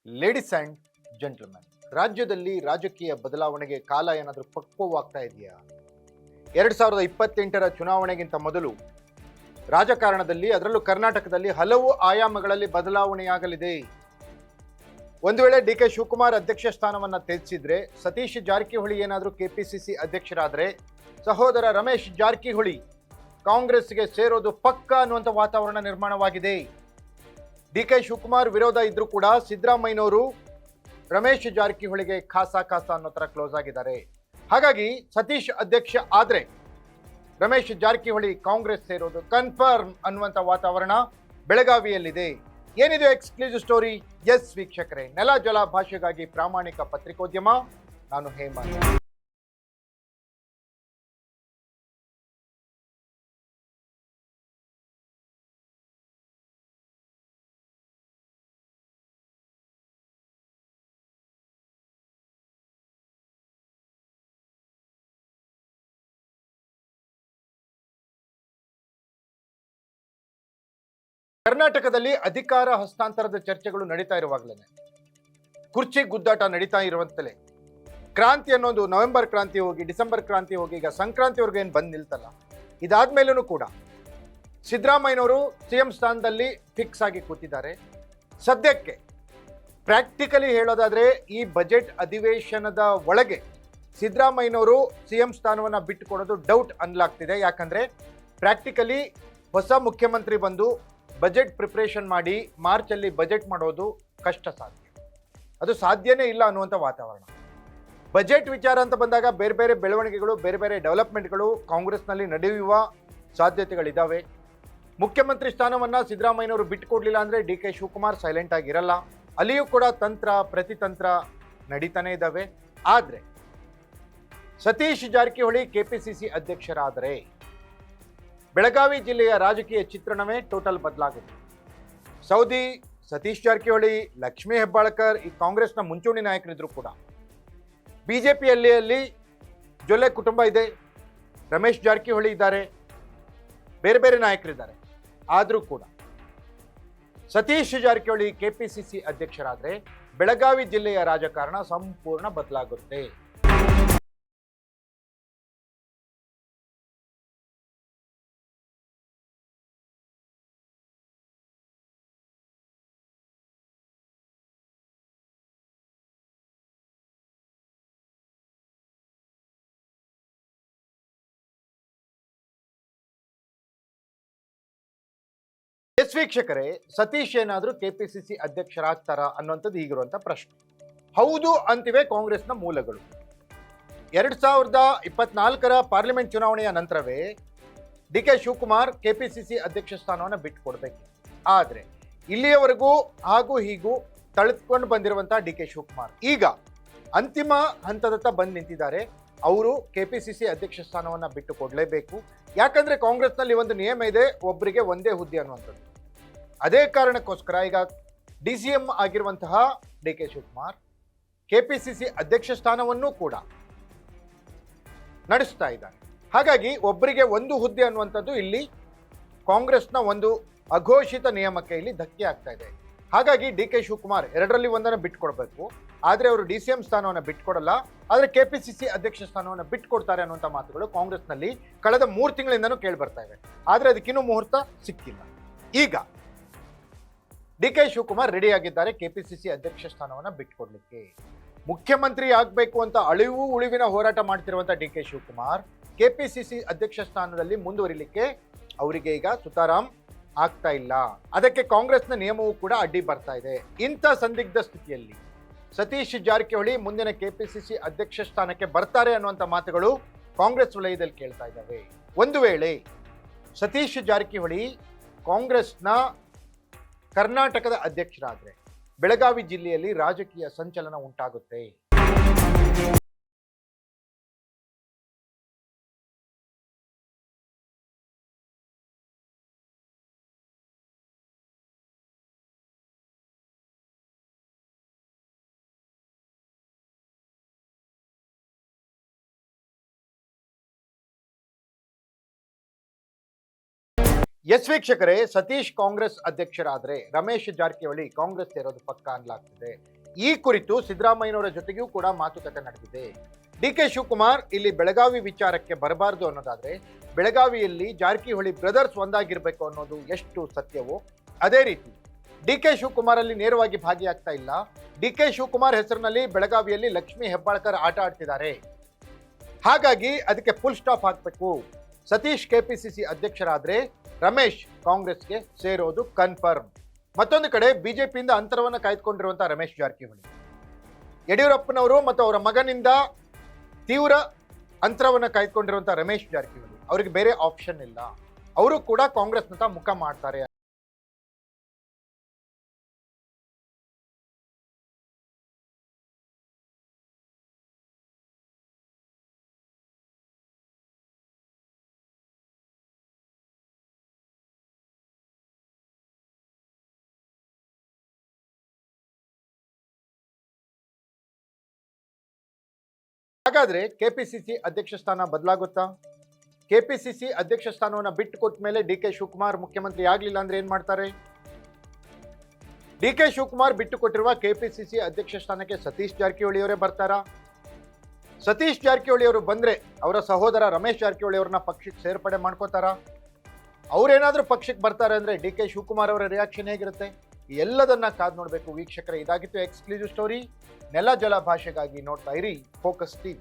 Ladies and gentlemen, ರಾಜ್ಯದಲ್ಲಿ ರಾಜಕೀಯ ಬದಲಾವಣೆಗೆ ಕಾಲ ಏನಾದರೂ ಪಕ್ವವಾಗ್ತಾ ಇದೆಯಾ? 2028ರ ಚುನಾವಣೆಗಿಂತ ಮೊದಲು ರಾಜಕಾರಣದಲ್ಲಿ, ಅದರಲ್ಲೂ ಕರ್ನಾಟಕದಲ್ಲಿ ಹಲವು ಆಯಾಮಗಳಲ್ಲಿ ಬದಲಾವಣೆಯಾಗಲಿದೆ. ಒಂದು ವೇಳೆ ಡಿ ಕೆ ಶಿವಕುಮಾರ್ ಅಧ್ಯಕ್ಷ ಸ್ಥಾನವನ್ನು ತ್ಯಜಿಸಿದ್ರೆ, ಸತೀಶ್ ಜಾರಕಿಹೊಳಿ ಏನಾದರೂ ಕೆಪಿಸಿಸಿ ಅಧ್ಯಕ್ಷರಾದರೆ, ಸಹೋದರ ರಮೇಶ್ ಜಾರಕಿಹೊಳಿ ಕಾಂಗ್ರೆಸ್ಗೆ ಸೇರೋದು ಪಕ್ಕ ಅನ್ನುವಂಥ ವಾತಾವರಣ ನಿರ್ಮಾಣವಾಗಿದೆ. ಡಿ ಕೆ ಶಿವಕುಮಾರ್ ವಿರೋಧ ಇದ್ರೂ ಕೂಡ ಸಿದ್ದರಾಮಯ್ಯನವರು ರಮೇಶ್ ಜಾರಕಿಹೊಳಿಗೆ ಖಾಸ ಅನ್ನೋ ತರ ಕ್ಲೋಸ್ ಆಗಿದ್ದಾರೆ. ಹಾಗಾಗಿ ಸತೀಶ್ ಅಧ್ಯಕ್ಷ ಆದ್ರೆ ರಮೇಶ್ ಜಾರಕಿಹೊಳಿ ಕಾಂಗ್ರೆಸ್ ಸೇರೋದು ಕನ್ಫರ್ಮ್ ಅನ್ನುವಂಥ ವಾತಾವರಣ ಬೆಳಗಾವಿಯಲ್ಲಿದೆ. ಏನಿದೆ ಎಕ್ಸ್ಕ್ಲೂಸಿವ್ ಸ್ಟೋರಿ? ಎಸ್ ವೀಕ್ಷಕರೇ, ನೆಲ ಜಲ ಭಾಷೆಗಾಗಿ ಪ್ರಾಮಾಣಿಕ ಪತ್ರಿಕೋದ್ಯಮ, ನಾನು ಹೇಮಂತ್. ಕರ್ನಾಟಕದಲ್ಲಿ ಅಧಿಕಾರ ಹಸ್ತಾಂತರದ ಚರ್ಚೆಗಳು ನಡೀತಾ ಇರುವಾಗಲೇ, ಕುರ್ಚಿ ಗುದ್ದಾಟ ನಡೀತಾ ಇರುವಂತಲೇ, ಕ್ರಾಂತಿ ಅನ್ನೋದು ನವೆಂಬರ್ ಕ್ರಾಂತಿ ಹೋಗಿ ಡಿಸೆಂಬರ್ ಕ್ರಾಂತಿ ಹೋಗಿ ಈಗ ಸಂಕ್ರಾಂತಿವರೆಗೂ ಏನು ಬಂದು ನಿಲ್ತಲ್ಲ, ಇದಾದ್ಮೇಲೂ ಕೂಡ ಸಿದ್ದರಾಮಯ್ಯನವರು ಸಿಎಂ ಸ್ಥಾನದಲ್ಲಿ ಫಿಕ್ಸ್ ಆಗಿ ಕೂತಿದ್ದಾರೆ. ಸದ್ಯಕ್ಕೆ ಪ್ರಾಕ್ಟಿಕಲಿ ಹೇಳೋದಾದ್ರೆ ಈ ಬಜೆಟ್ ಅಧಿವೇಶನದ ಒಳಗೆ ಸಿದ್ದರಾಮಯ್ಯನವರು ಸಿಎಂ ಸ್ಥಾನವನ್ನು ಬಿಟ್ಟುಕೊಡೋದು ಡೌಟ್ ಅನ್ಲಾಗ್ತಿದೆ. ಯಾಕಂದ್ರೆ ಪ್ರಾಕ್ಟಿಕಲಿ ಹೊಸ ಮುಖ್ಯಮಂತ್ರಿ ಬಂದು ಬಜೆಟ್ ಪ್ರಿಪ್ರೇಷನ್ ಮಾಡಿ ಮಾರ್ಚಲ್ಲಿ ಬಜೆಟ್ ಮಾಡೋದು ಕಷ್ಟ ಸಾಧ್ಯ, ಅದು ಸಾಧ್ಯನೇ ಇಲ್ಲ ಅನ್ನುವಂಥ ವಾತಾವರಣ. ಬಜೆಟ್ ವಿಚಾರ ಅಂತ ಬಂದಾಗ ಬೇರೆ ಬೇರೆ ಬೆಳವಣಿಗೆಗಳು, ಬೇರೆ ಬೇರೆ ಡೆವಲಪ್ಮೆಂಟ್ಗಳು ಕಾಂಗ್ರೆಸ್ನಲ್ಲಿ ನಡೆಯುವ ಸಾಧ್ಯತೆಗಳಿದ್ದಾವೆ. ಮುಖ್ಯಮಂತ್ರಿ ಸ್ಥಾನವನ್ನು ಸಿದ್ದರಾಮಯ್ಯನವರು ಬಿಟ್ಟುಕೊಡ್ಲಿಲ್ಲ ಅಂದರೆ ಡಿ ಕೆ ಶಿವಕುಮಾರ್ ಸೈಲೆಂಟ್ ಆಗಿರಲ್ಲ. ಅಲ್ಲಿಯೂ ಕೂಡ ತಂತ್ರ ಪ್ರತಿತಂತ್ರ ನಡೀತಾನೆ ಇದ್ದಾವೆ. ಆದರೆ ಸತೀಶ್ ಜಾರಕಿಹೊಳಿ ಕೆಪಿಸಿಸಿ ಅಧ್ಯಕ್ಷರಾದರೆ ಬೆಳಗಾವಿ ಜಿಲ್ಲೆಯ ರಾಜಕೀಯ ಚಿತ್ರಣವೇ ಟೋಟಲ್ ಬದಲಾಗುತ್ತೆ. ಸೌದಿ ಸತೀಶ್ ಜಾರಕಿಹೊಳಿ, ಲಕ್ಷ್ಮೀ ಹೆಬ್ಬಾಳ್ಕರ್ ಈ ಕಾಂಗ್ರೆಸ್ನ ಮುಂಚೂಣಿ ನಾಯಕರಿದ್ರು ಕೂಡ, ಬಿಜೆಪಿಯಲ್ಲಿ ಜೊಲ್ಲೆ ಕುಟುಂಬ ಇದೆ, ರಮೇಶ್ ಜಾರಕಿಹೊಳಿ ಇದ್ದಾರೆ, ಬೇರೆ ಬೇರೆ ನಾಯಕರಿದ್ದಾರೆ. ಆದರೂ ಕೂಡ ಸತೀಶ್ ಜಾರಕಿಹೊಳಿ ಕೆಪಿಸಿಸಿ ಅಧ್ಯಕ್ಷರಾದರೆ ಬೆಳಗಾವಿ ಜಿಲ್ಲೆಯ ರಾಜಕಾರಣ ಸಂಪೂರ್ಣ ಬದಲಾಗುತ್ತೆ. ಎಸ್ ವೀಕ್ಷಕರೇ, ಸತೀಶ್ ಏನಾದರೂ ಕೆಪಿಸಿಸಿ ಅಧ್ಯಕ್ಷರಾಗ್ತಾರಾ ಅನ್ನುವಂಥದ್ದು ಈಗಿರುವಂಥ ಪ್ರಶ್ನೆ. ಹೌದು ಅಂತಿವೆ ಕಾಂಗ್ರೆಸ್ನ ಮೂಲಗಳು. 2024ರ ಪಾರ್ಲಿಮೆಂಟ್ ಚುನಾವಣೆಯ ನಂತರವೇ ಡಿ ಕೆ ಶಿವಕುಮಾರ್ ಕೆಪಿಸಿಸಿ ಅಧ್ಯಕ್ಷ ಸ್ಥಾನವನ್ನು ಬಿಟ್ಟುಕೊಡ್ಬೇಕು. ಆದರೆ ಇಲ್ಲಿಯವರೆಗೂ ಹಾಗೂ ಹೀಗೂ ತಳೆದುಕೊಂಡು ಬಂದಿರುವಂಥ ಡಿ ಕೆ ಶಿವಕುಮಾರ್ ಈಗ ಅಂತಿಮ ಹಂತದತ್ತ ಬಂದು ನಿಂತಿದ್ದಾರೆ. ಅವರು ಕೆಪಿಸಿಸಿ ಅಧ್ಯಕ್ಷ ಸ್ಥಾನವನ್ನು ಬಿಟ್ಟು ಕೊಡಲೇಬೇಕು. ಯಾಕಂದ್ರೆ ಕಾಂಗ್ರೆಸ್ನಲ್ಲಿ ಒಂದು ನಿಯಮ ಇದೆ, ಒಬ್ಬರಿಗೆ ಒಂದೇ ಹುದ್ದೆ ಅನ್ನುವಂಥದ್ದು. ಅದೇ ಕಾರಣಕ್ಕೋಸ್ಕರ ಈಗ DCM ಆಗಿರುವಂತಹ ಡಿ ಕೆ ಶಿವಕುಮಾರ್ ಕೆಪಿಸಿಸಿ ಅಧ್ಯಕ್ಷ ಸ್ಥಾನವನ್ನು ಕೂಡ ನಡೆಸ್ತಾ ಇದ್ದಾರೆ. ಹಾಗಾಗಿ ಒಬ್ಬರಿಗೆ ಒಂದು ಹುದ್ದೆ ಅನ್ನುವಂಥದ್ದು ಇಲ್ಲಿ ಕಾಂಗ್ರೆಸ್ನ ಒಂದು ಅಘೋಷಿತ ನಿಯಮಕ್ಕೆ ಇಲ್ಲಿ ಧಕ್ಕೆ ಆಗ್ತಾ ಇದೆ. ಹಾಗಾಗಿ ಡಿ ಕೆ ಶಿವಕುಮಾರ್ ಎರಡರಲ್ಲಿ ಒಂದನ್ನು ಬಿಟ್ಕೊಡ್ಬೇಕು. ಆದರೆ ಅವರು DCM ಸ್ಥಾನವನ್ನು ಬಿಟ್ಕೊಡಲ್ಲ, ಆದರೆ ಕೆಪಿಸಿಸಿ ಅಧ್ಯಕ್ಷ ಸ್ಥಾನವನ್ನು ಬಿಟ್ಕೊಡ್ತಾರೆ ಅನ್ನುವಂಥ ಮಾತುಗಳು ಕಾಂಗ್ರೆಸ್ನಲ್ಲಿ ಕಳೆದ 3 ತಿಂಗಳಿಂದನೂ ಕೇಳಿ ಬರ್ತಾ ಇವೆ. ಆದರೆ ಅದಕ್ಕಿನ್ನೂ ಮುಹೂರ್ತ ಸಿಕ್ಕಿಲ್ಲ. ಈಗ ಡಿ ಕೆ ಶಿವಕುಮಾರ್ ರೆಡಿ ಆಗಿದ್ದಾರೆ ಕೆಪಿಸಿಸಿ ಅಧ್ಯಕ್ಷ ಸ್ಥಾನವನ್ನು ಬಿಟ್ಕೊಡ್ಲಿಕ್ಕೆ. ಮುಖ್ಯಮಂತ್ರಿ ಆಗಬೇಕು ಅಂತ ಅಳಿವು ಉಳಿವಿನ ಹೋರಾಟ ಮಾಡ್ತಿರುವಂಥ ಡಿ ಕೆ ಶಿವಕುಮಾರ್ ಕೆಪಿಸಿಸಿ ಅಧ್ಯಕ್ಷ ಸ್ಥಾನದಲ್ಲಿ ಮುಂದುವರಿಲಿಕ್ಕೆ ಅವರಿಗೆ ಈಗ ಸುತಾರಾಮ್ ಆಗ್ತಾ ಇಲ್ಲ. ಅದಕ್ಕೆ ಕಾಂಗ್ರೆಸ್ನ ನಿಯಮವೂ ಕೂಡ ಅಡ್ಡಿ ಬರ್ತಾ ಇದೆ. ಇಂಥ ಸಂದಿಗ್ಧ ಸ್ಥಿತಿಯಲ್ಲಿ ಸತೀಶ್ ಜಾರಕಿಹೊಳಿ ಮುಂದಿನ ಕೆಪಿಸಿಸಿ ಅಧ್ಯಕ್ಷ ಸ್ಥಾನಕ್ಕೆ ಬರ್ತಾರೆ ಅನ್ನುವಂಥ ಮಾತುಗಳು ಕಾಂಗ್ರೆಸ್ ವಲಯದಲ್ಲಿ ಕೇಳ್ತಾ ಇದ್ದಾವೆ. ಒಂದು ವೇಳೆ ಸತೀಶ್ ಜಾರಕಿಹೊಳಿ ಕಾಂಗ್ರೆಸ್ನ ಕರ್ನಾಟಕದ ಅಧ್ಯಕ್ಷರಾದರೆ ಬೆಳಗಾವಿ ಜಿಲ್ಲೆಯಲ್ಲಿ ರಾಜಕೀಯ ಸಂಚಲನ ಉಂಟಾಗುತ್ತೆ. ಎಸ್ ವೀಕ್ಷಕರೇ, ಸತೀಶ್ ಕಾಂಗ್ರೆಸ್ ಅಧ್ಯಕ್ಷರಾದರೆ ರಮೇಶ್ ಜಾರಕಿಹೊಳಿ ಕಾಂಗ್ರೆಸ್ ಸೇರೋದು ಪಕ್ಕ ಅನ್ಲಾಗ್ತಿದೆ. ಈ ಕುರಿತು ಸಿದ್ದರಾಮಯ್ಯನವರ ಜೊತೆಗೂ ಕೂಡ ಮಾತುಕತೆ ನಡೆದಿದೆ. ಡಿ ಕೆ ಶಿವಕುಮಾರ್ ಇಲ್ಲಿ ಬೆಳಗಾವಿ ವಿಚಾರಕ್ಕೆ ಬರಬಾರದು ಅನ್ನೋದಾದ್ರೆ ಬೆಳಗಾವಿಯಲ್ಲಿ ಜಾರಕಿಹೊಳಿ ಬ್ರದರ್ಸ್ ಒಂದಾಗಿರ್ಬೇಕು ಅನ್ನೋದು ಎಷ್ಟು ಸತ್ಯವೋ ಅದೇ ರೀತಿ ಡಿ ಕೆ ಶಿವಕುಮಾರ್ ಅಲ್ಲಿ ನೇರವಾಗಿ ಭಾಗಿಯಾಗ್ತಾ ಇಲ್ಲ. ಡಿ ಕೆ ಶಿವಕುಮಾರ್ ಹೆಸರಿನಲ್ಲಿ ಬೆಳಗಾವಿಯಲ್ಲಿ ಲಕ್ಷ್ಮೀ ಹೆಬ್ಬಾಳ್ಕರ್ ಆಟ ಆಡ್ತಿದ್ದಾರೆ. ಹಾಗಾಗಿ ಅದಕ್ಕೆ ಫುಲ್ ಸ್ಟಾಪ್ ಹಾಕಬೇಕು. ಸತೀಶ್ ಕೆಪಿಸಿಸಿ ಅಧ್ಯಕ್ಷರಾದ್ರೆ ರಮೇಶ್ ಕಾಂಗ್ರೆಸ್ಗೆ ಸೇರೋದು ಕನ್ಫರ್ಮ್. ಮತ್ತೊಂದು ಕಡೆ ಬಿಜೆಪಿಯಿಂದ ಅಂತರವನ್ನು ಕಾಯ್ದುಕೊಂಡಿರುವಂತಹ ರಮೇಶ್ ಜಾರಕಿಹೊಳಿ, ಯಡಿಯೂರಪ್ಪನವರು ಮತ್ತು ಅವರ ಮಗನಿಂದ ತೀವ್ರ ಅಂತರವನ್ನು ಕಾಯ್ದುಕೊಂಡಿರುವಂತಹ ರಮೇಶ್ ಜಾರಕಿಹೊಳಿ ಅವರಿಗೆ ಬೇರೆ ಆಪ್ಷನ್ ಇಲ್ಲ. ಅವರು ಕೂಡ ಕಾಂಗ್ರೆಸ್ನತ್ತ ಮುಖ ಮಾಡ್ತಾರೆ. ಹಾಗಾದ್ರೆ ಕೆಪಿಸಿಸಿ ಅಧ್ಯಕ್ಷ ಸ್ಥಾನ ಬದಲಾಗುತ್ತಾ? ಕೆಪಿಸಿಸಿ ಅಧ್ಯಕ್ಷ ಸ್ಥಾನವನ್ನು ಬಿಟ್ಟು ಕೊಟ್ಟ ಮೇಲೆ ಡಿ ಕೆ ಶಿವಕುಮಾರ್ ಮುಖ್ಯಮಂತ್ರಿ ಆಗ್ಲಿಲ್ಲ ಅಂದ್ರೆ ಏನ್ ಮಾಡ್ತಾರೆ? ಡಿ ಕೆ ಶಿವಕುಮಾರ್ ಬಿಟ್ಟು ಕೊಟ್ಟಿರುವ ಕೆಪಿಸಿಸಿ ಅಧ್ಯಕ್ಷ ಸ್ಥಾನಕ್ಕೆ ಸತೀಶ್ ಜಾರಕಿಹೊಳಿ ಅವರೇ ಬರ್ತಾರಾ? ಸತೀಶ್ ಜಾರಕಿಹೊಳಿ ಅವರು ಬಂದ್ರೆ ಅವರ ಸಹೋದರ ರಮೇಶ್ ಜಾರಕಿಹೊಳಿ ಅವರನ್ನ ಪಕ್ಷಕ್ಕೆ ಸೇರ್ಪಡೆ ಮಾಡ್ಕೋತಾರಾ? ಅವ್ರೇನಾದ್ರೂ ಪಕ್ಷಕ್ಕೆ ಬರ್ತಾರೆ ಅಂದ್ರೆ ಡಿ ಕೆ ಶಿವಕುಮಾರ್ ಅವರ ರಿಯಾಕ್ಷನ್ ಹೇಗಿರುತ್ತೆ? ಎಲ್ಲದನ್ನ ಕಾದ್ ನೋಡ್ಬೇಕು ವೀಕ್ಷಕರೇ. ಇದಾಗಿತ್ತು ಎಕ್ಸ್ಕ್ಲೂಸಿವ್ ಸ್ಟೋರಿ. ನೆಲ ಜಲ ಭಾಷೆಗಾಗಿ ನೋಡ್ತಾ ಇರಿ ಫೋಕಸ್ ಟಿವಿ.